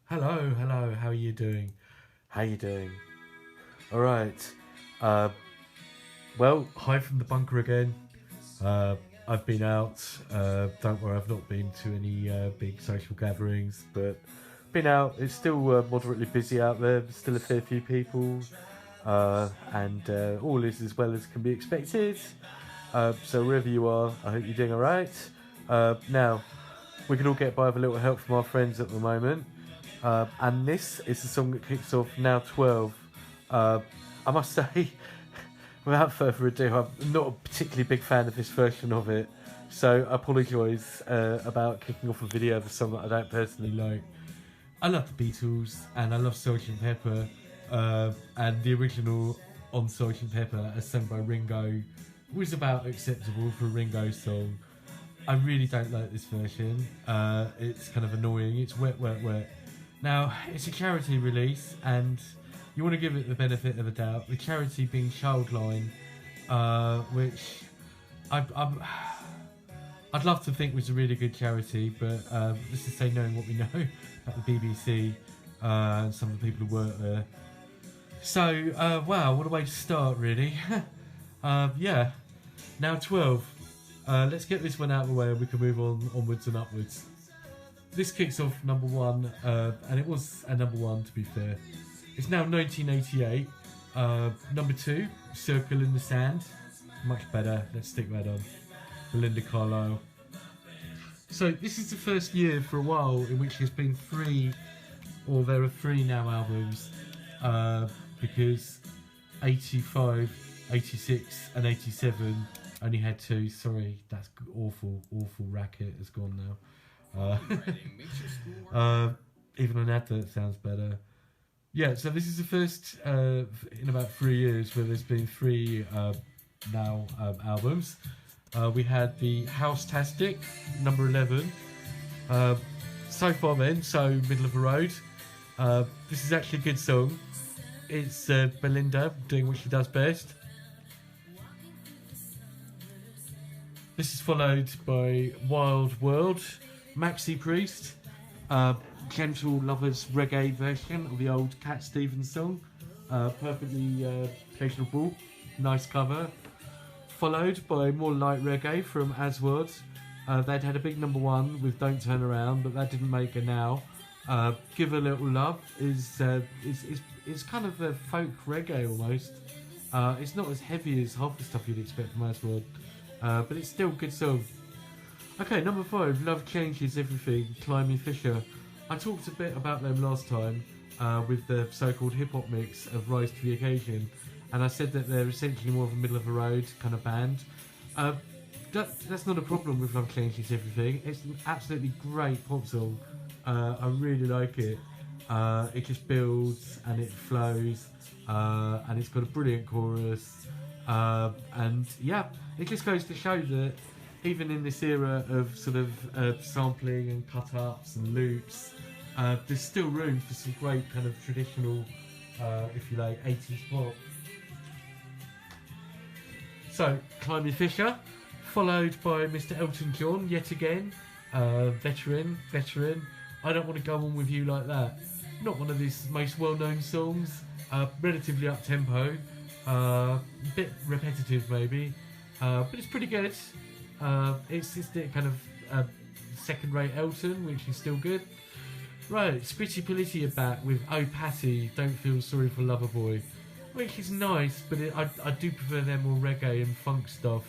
Hello, hello. How are you doing? How you doing? All right. Uh, well, hi from the bunker again. Uh, I've been out. Don't worry, I've not been to any big social gatherings, but been out. It's still moderately busy out there. There's still a fair few people, and all is as well as can be expected. So wherever you are, I hope you're doing all right. Now, we can all get by with a little help from our friends at the moment. And this is the song that kicks off Now 12. I must say, without further ado, I'm not a particularly big fan of this version of it. So I apologise about kicking off a video of a song that I don't personally like. I love the Beatles and I love Sgt. Pepper. And the original on Sgt. Pepper, as sung by Ringo, was about acceptable for a Ringo song. I really don't like this version. It's kind of annoying. It's wet, wet, wet. Now, it's a charity release, and you want to give it the benefit of the doubt. The charity being Childline, which I'd love to think was a really good charity, but this is say knowing what we know about the BBC and some of the people who work there. So, wow, what a way to start, really. Yeah, now 12. Let's get this one out of the way and we can move on onwards and upwards. This kicks off number one, and it was a number one to be fair. It's now 1988. Number two, Circle in the Sand. Much better, let's stick that on. Belinda Carlisle. So this is the first year for a while in which there's been three, or there are three now albums, because 85, 86 and 87 only had two. Sorry, that's awful racket has gone now. Even an advert sounds better. Yeah, so this is the first in about 3 years where there's been three now albums. We had the House-tastic, number 11. So far then, so middle of the road. This is actually a good song. It's Belinda doing what she does best. This is followed by Wild World, Maxi Priest, Gentle Lovers reggae version of the old Cat Stevens song, perfectly pleasurable, nice cover. Followed by more light reggae from Aswad. They'd had a big number one with Don't Turn Around, but that didn't make her now. Give a Little Love is kind of a folk reggae almost. It's not as heavy as half the stuff you'd expect from Aswad, but it's still a good song. Okay, number 5, Love Changes Everything, Climby Fisher. I talked a bit about them last time with the so-called hip-hop mix of Rise to the Occasion, and I said that they're essentially more of a middle-of-the-road kind of band. That's not a problem with Love Changes Everything. It's an absolutely great pop song. I really like it. It just builds and it flows, and it's got a brilliant chorus. And yeah, it just goes to show that even in this era of sort of sampling and cut-ups and loops, there's still room for some great kind of traditional, if you like, 80s pop. So, Climby Fisher, followed by Mr. Elton John, yet again, veteran. I Don't Want to Go On With You Like That. Not one of his most well-known songs, relatively up-tempo, a bit repetitive maybe, but it's pretty good. It's the kind of second-rate Elton, which is still good. Right, Squitty Politti are back with Oh Patty, Don't Feel Sorry for Loverboy, which is nice, but I do prefer their more reggae and funk stuff.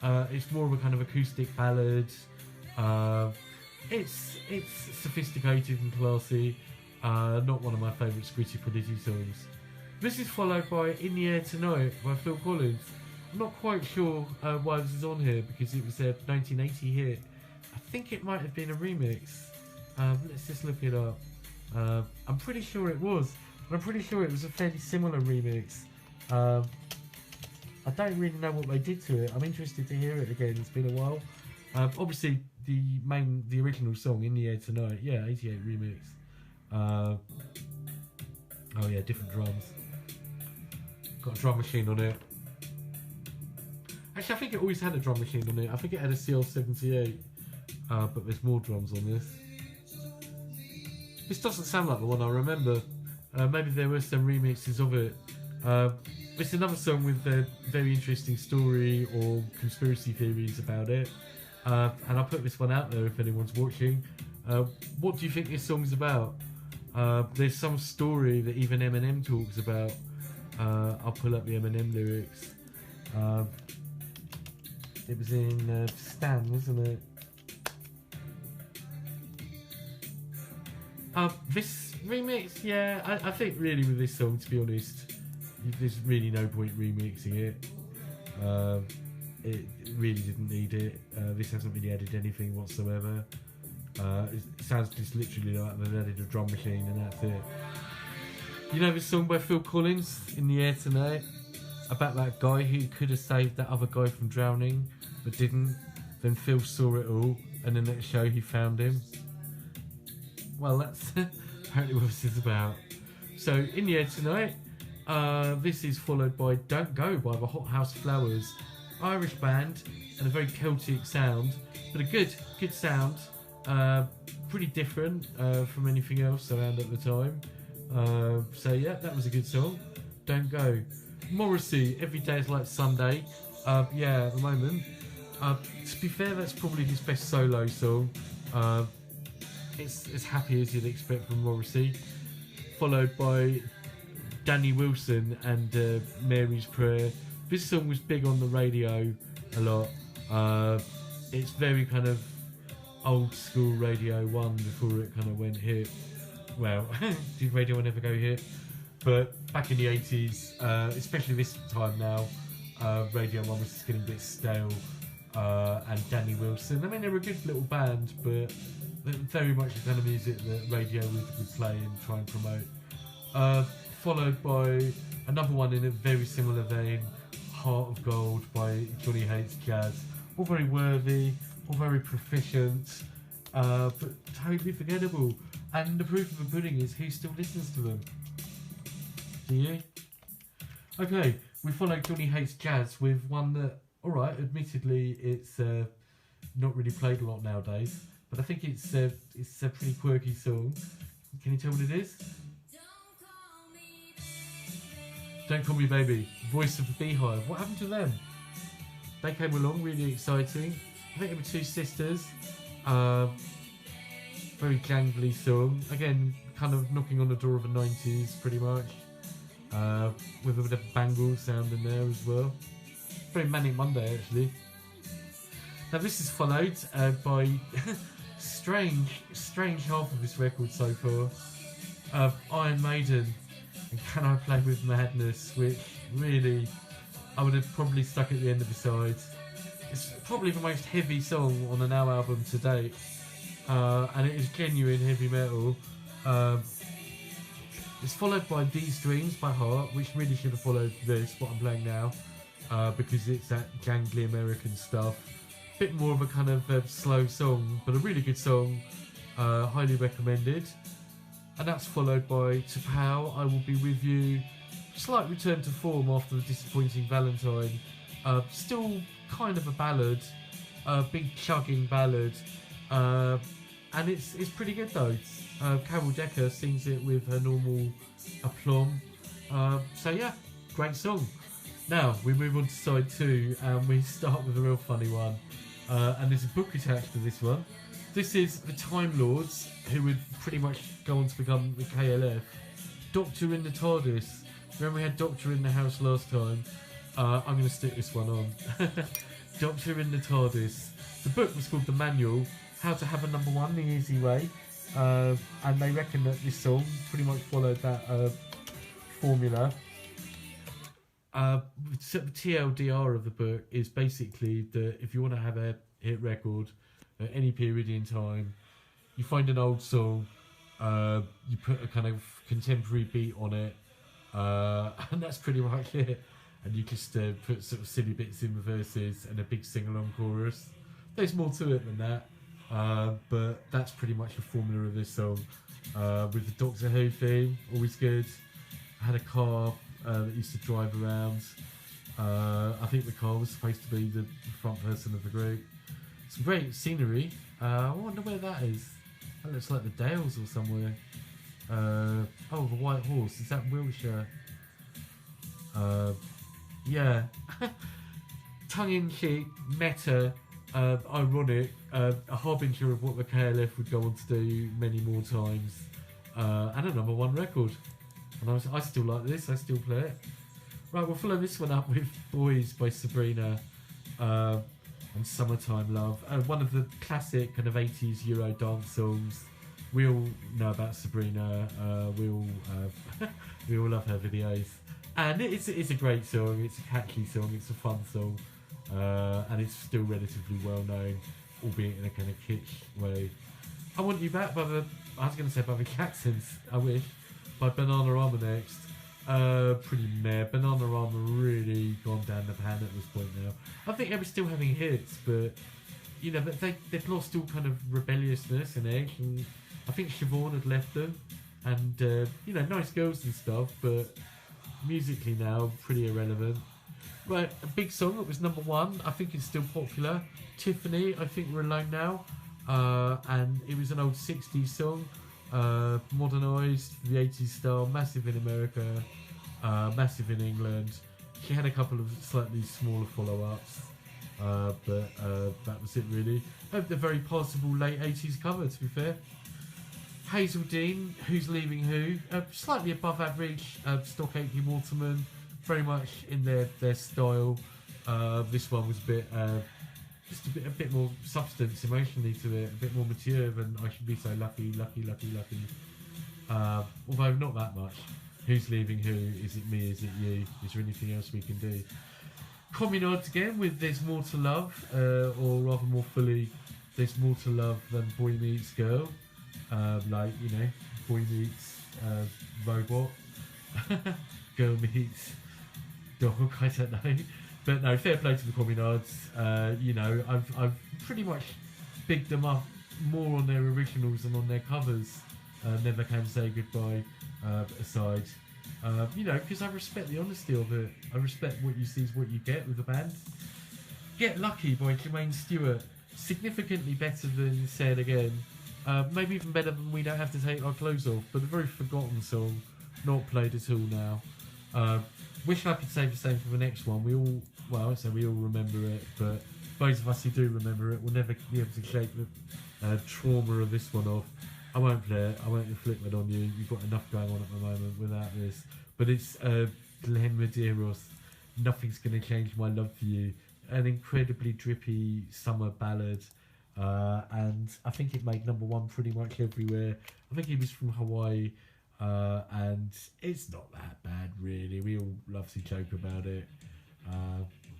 It's more of a kind of acoustic ballad. It's sophisticated and classy. Not one of my favourite Squitty Politti songs. This is followed by In the Air Tonight by Phil Collins. I'm not quite sure why this is on here because it was a 1980 hit. I think it might have been a remix. Let's just look it up. I'm pretty sure it was. And I'm pretty sure it was a fairly similar remix. I don't really know what they did to it. I'm interested to hear it again. It's been a while. Obviously, the original song, In the Air Tonight, yeah, 88 remix. Oh yeah, different drums. Got a drum machine on it. Actually, I think it always had a drum machine on it. I think it had a CL78, but there's more drums on this. This doesn't sound like the one I remember. Maybe there were some remixes of it. It's another song with a very interesting story or conspiracy theories about it. And I'll put this one out there if anyone's watching. What do you think this song's about? There's some story that even Eminem talks about. I'll pull up the Eminem lyrics. It was in Stan, wasn't it? This remix, yeah, I think really with this song, to be honest, there's really no point remixing it. It really didn't need it. This hasn't really added anything whatsoever. It sounds just literally like they've added a drum machine and that's it. You know this song by Phil Collins, In the Air Tonight? About that guy who could have saved that other guy from drowning, but didn't. Then Phil saw it all, and the next show he found him. Well, that's apparently what this is about. So, In the Air Tonight, this is followed by Don't Go by the Hot House Flowers. Irish band, and a very Celtic sound, but a good sound. Pretty different from anything else around at the time. So yeah, that was a good song. Don't Go. Morrissey, Every Day is Like Sunday. Yeah, at the moment. To be fair, that's probably his best solo song. It's as happy as you'd expect from Morrissey. Followed by Danny Wilson and Mary's Prayer. This song was big on the radio a lot. It's very kind of old school Radio 1 before it kind of went hit. Well, did Radio 1 ever go hit? But back in the 80s, especially this time now, Radio 1 was just getting a bit stale. And Danny Wilson, I mean, they're a good little band, but very much the kind of music that Radio would play and try and promote. Followed by another one in a very similar vein, Heart of Gold by Johnny Hates Jazz. All very worthy, all very proficient, but totally forgettable. And the proof of the pudding is who still listens to them. Do you? Okay, we followed Johnny Hates Jazz with one that, alright, admittedly it's not really played a lot nowadays, but I think it's a pretty quirky song. Can you tell what it is? Don't Call Me Baby, Voice of the Beehive. What happened to them? They came along, really exciting. I think they were two sisters. Very jangly song. Again, kind of knocking on the door of the 90s, pretty much. With a bit of bangle sound in there as well. Very Manic Monday, actually. Now this is followed by strange half of this record so far. Iron Maiden and Can I Play With Madness, which really I would have probably stuck at the end of the side. It's probably the most heavy song on an now album to date, and it is genuine heavy metal. It's followed by These Dreams by Heart, which really should have followed this, what I'm playing now, because it's that jangly American stuff. Bit more of a kind of slow song, but a really good song, highly recommended. And that's followed by To Pow, I Will Be With You. Slight return to form after the disappointing Valentine. Still kind of a ballad, big chugging ballad, and it's pretty good though. Carol Decker sings it with her normal aplomb. So yeah, great song. Now we move on to side 2 and we start with a real funny one. And there's a book attached to this one. This is the Time Lords, who would pretty much go on to become the KLF. Doctor in the TARDIS. Remember we had Doctor in the house last time? I'm going to stick this one on. Doctor in the TARDIS. The book was called The Manual, How to Have a Number One the Easy Way. And they reckon that this song pretty much followed that formula. So the TLDR of the book is basically that if you want to have a hit record at any period in time, you find an old song, you put a kind of contemporary beat on it, and that's pretty much it. And you just put sort of silly bits in the verses and a big sing-along chorus. There's more to it than that, but that's pretty much the formula of this song. With the Doctor Who theme, always good. I had a car that used to drive around. I think the car was supposed to be the front person of the group. Some great scenery. I wonder where that is. That looks like the Dales or somewhere. Oh, the White Horse. Is that Wiltshire? Yeah. Tongue-in-cheek, meta, ironic, a harbinger of what the KLF would go on to do many more times, and a #1 record. And I still like this, I still play it. Right, we'll follow this one up with Boys by Sabrina and Summertime Love. One of the classic kind of 80s Euro dance songs. We all know about Sabrina, we all love her videos. And it's a great song, it's a catchy song, it's a fun song. And it's still relatively well known, albeit in a kind of kitsch way. I Want You Back by the Jacksons, I wish, by Banana Rama next. Pretty meh. Banana Rama really gone down the pan at this point now. I think they were still having hits, but you know, they've lost all kind of rebelliousness and edge. And I think Siobhan had left them, and you know, nice girls and stuff, but musically now pretty irrelevant. Right, a big song that was #1. I think it's still popular. Tiffany, I think We're Alone Now. And it was an old 60s song, modernised, the 80s style, massive in America, massive in England. She had a couple of slightly smaller follow-ups, but that was it really. A very passable late 80s cover, to be fair. Hazel Dean, Who's Leaving Who, slightly above average, stock Aitken Waterman, very much in their style. This one was just a bit more substance emotionally to it, a bit more mature than I Should Be So Lucky. Although not that much. Who's Leaving Who? Is it me? Is it you? Is there anything else we can do? Communards again with There's More to Love, or rather more fully, There's More to Love Than Boy Meets Girl. Like, you know, boy meets robot, girl meets dog, I don't know. But no, fair play to the Communards. You know, I've pretty much bigged them up more on their originals than on their covers. Never Can Say Goodbye aside. You know, because I respect the honesty of it. I respect what you see is what you get with the band. Get Lucky by Jermaine Stewart. Significantly better than Say It Again. Maybe even better than We Don't Have to Take Our Clothes Off. But a very forgotten song. Not played at all now. Wish I could say the same for the next one. We all remember it, but those of us who do remember it will never be able to shake the trauma of this one off. I won't play it. I won't inflict it on you. You've got enough going on at the moment without this. But it's Glenn Medeiros. Nothing's Gonna Change My Love For You. An incredibly drippy summer ballad. And I think it made #1 pretty much everywhere. I think he was from Hawaii. And it's not that bad really. We all love to joke about it.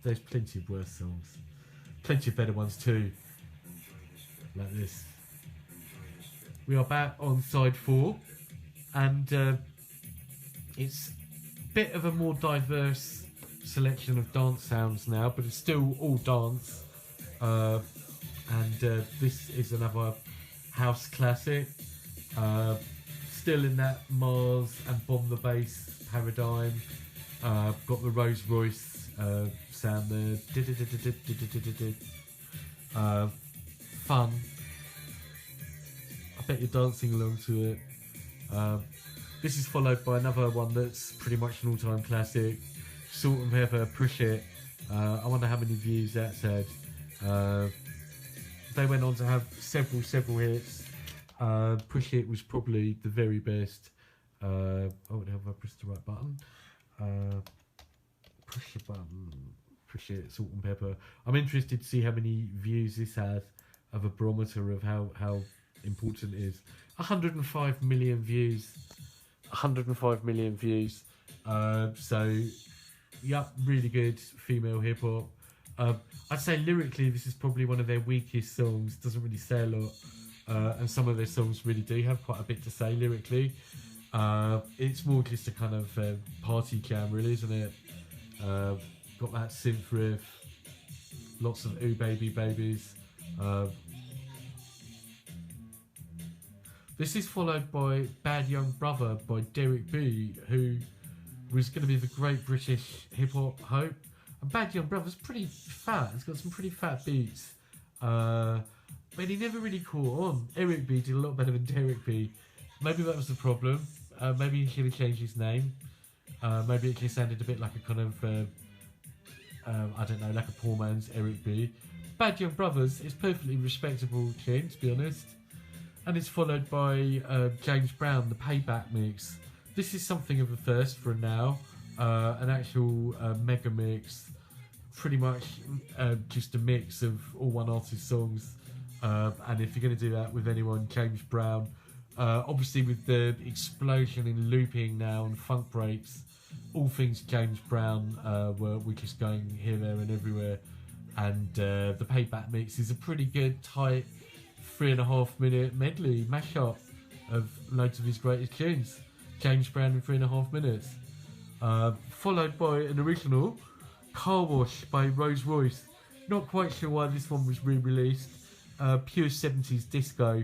There's plenty of worse songs, plenty of better ones too, like this. We are back on side 4, and it's a bit of a more diverse selection of dance sounds now, but it's still all dance. And this is another house classic. Still in that Mars and Bomb the Bass paradigm. Got the Rolls Royce sound there. Fun. I bet you're dancing along to it. This is followed by another one that's pretty much an all-time classic. Salt and Pepper, Push It. I wonder how many views that's had. They went on to have several hits. Push It was probably the very best. Oh, have I pressed the right button? Push the button. Push It, Salt and Pepper. I'm interested to see how many views this has, of a barometer of how important it is. 105 million views. 105 million views. So, yep, really good female hip hop. I'd say lyrically, this is probably one of their weakest songs. Doesn't really say a lot. And some of their songs really do have quite a bit to say lyrically. It's more just a kind of party jam, really, isn't it? Got that synth riff, lots of ooh baby babies. This is followed by Bad Young Brother by Derek B, who was going to be the great British hip hop hope. And Bad Young Brother's pretty fat. It's got some pretty fat beats. but he never really caught on. Eric B did a lot better than Derek B. Maybe that was the problem. Maybe he should have changed his name. Maybe it just sounded a bit like a kind of, I don't know, like a poor man's Eric B. Bad Young Brothers is perfectly respectable tune, to be honest. And it's followed by James Brown, the Payback mix. This is something of a first for now. An actual mega mix. Pretty much just a mix of all one artist songs. And if you're going to do that with anyone, James Brown. Obviously with the explosion in looping now and funk breaks, all things James Brown we're just going here, there and everywhere. And the Payback mix is a pretty good, tight 3.5 minute medley mashup of loads of his greatest tunes. James Brown in 3.5 minutes. Followed by an original, Car Wash by Rose Royce. Not quite sure why this one was re-released. Pure 70s disco.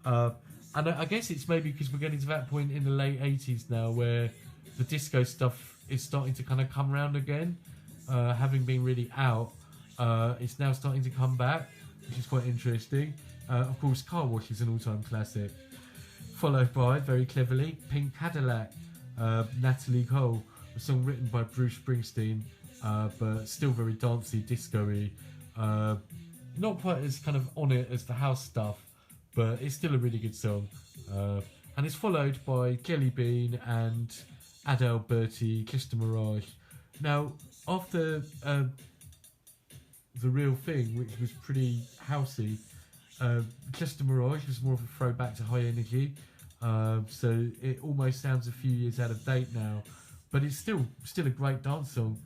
And I guess it's maybe because we're getting to that point in the late 80s now where the disco stuff is starting to kind of come around again. Having been really out, it's now starting to come back, which is quite interesting. Of course, Car Wash is an all-time classic. Followed by, very cleverly, Pink Cadillac, Natalie Cole, a song written by Bruce Springsteen, but still very dancey, disco-y. Not quite as kind of on it as the house stuff, but it's still a really good song. And it's followed by Jelly Bean and Adalberti, Just a Mirage. Now, after The Real Thing, which was pretty housey, Just a Mirage was more of a throwback to high energy. So it almost sounds a few years out of date now, but it's still a great dance song.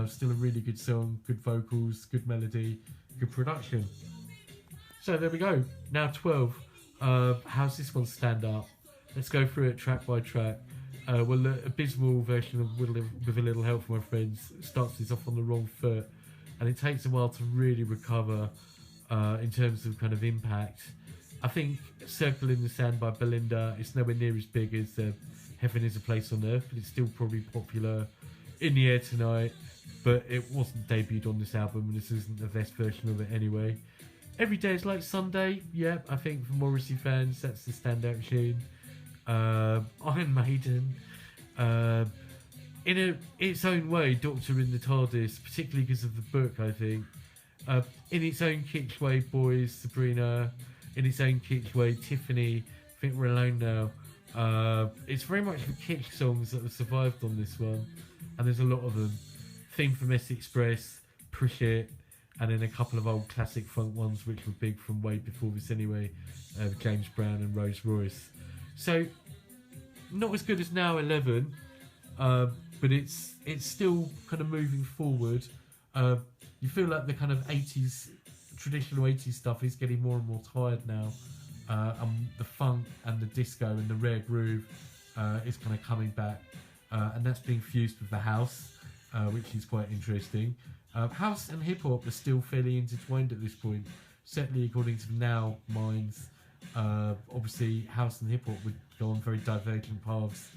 Still a really good song, good vocals, good melody, good production. So there we go. Now 12. How's this one stand up? Let's go through it track by track. Well, the abysmal version of With a Little Help from My Friends starts this off on the wrong foot, and it takes a while to really recover in terms of kind of impact. I think Circle in the Sand by Belinda is nowhere near as big as Heaven is a Place on Earth, but it's still probably popular. In the Air Tonight, but it wasn't debuted on this album, and this isn't the best version of it anyway. Every Day is Like Sunday, yeah, I think for Morrissey fans that's the standout tune. Iron Maiden, in its own way, Doctor in the TARDIS, particularly because of the book, I think. In its own kitsch way, Boys, Sabrina. In its own kitsch way, Tiffany. I think We're Alone Now. It's very much the kitsch songs that have survived on this one, and there's a lot of them. Theme from S Express, Push It, and then a couple of old classic funk ones which were big from way before this anyway, James Brown and Rose Royce. So, not as good as Now 11, but it's still kind of moving forward. You feel like the kind of 80s, traditional 80s stuff is getting more and more tired now. And the funk and the disco and the rare groove is kind of coming back. And that's being fused with the house, which is quite interesting. House and hip hop are still fairly intertwined at this point, certainly according to Now minds. Obviously, house and hip hop would go on very divergent paths,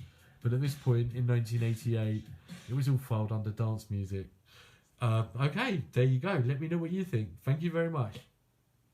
but at this point in 1988, it was all filed under dance music. Okay, there you go. Let me know what you think. Thank you very much.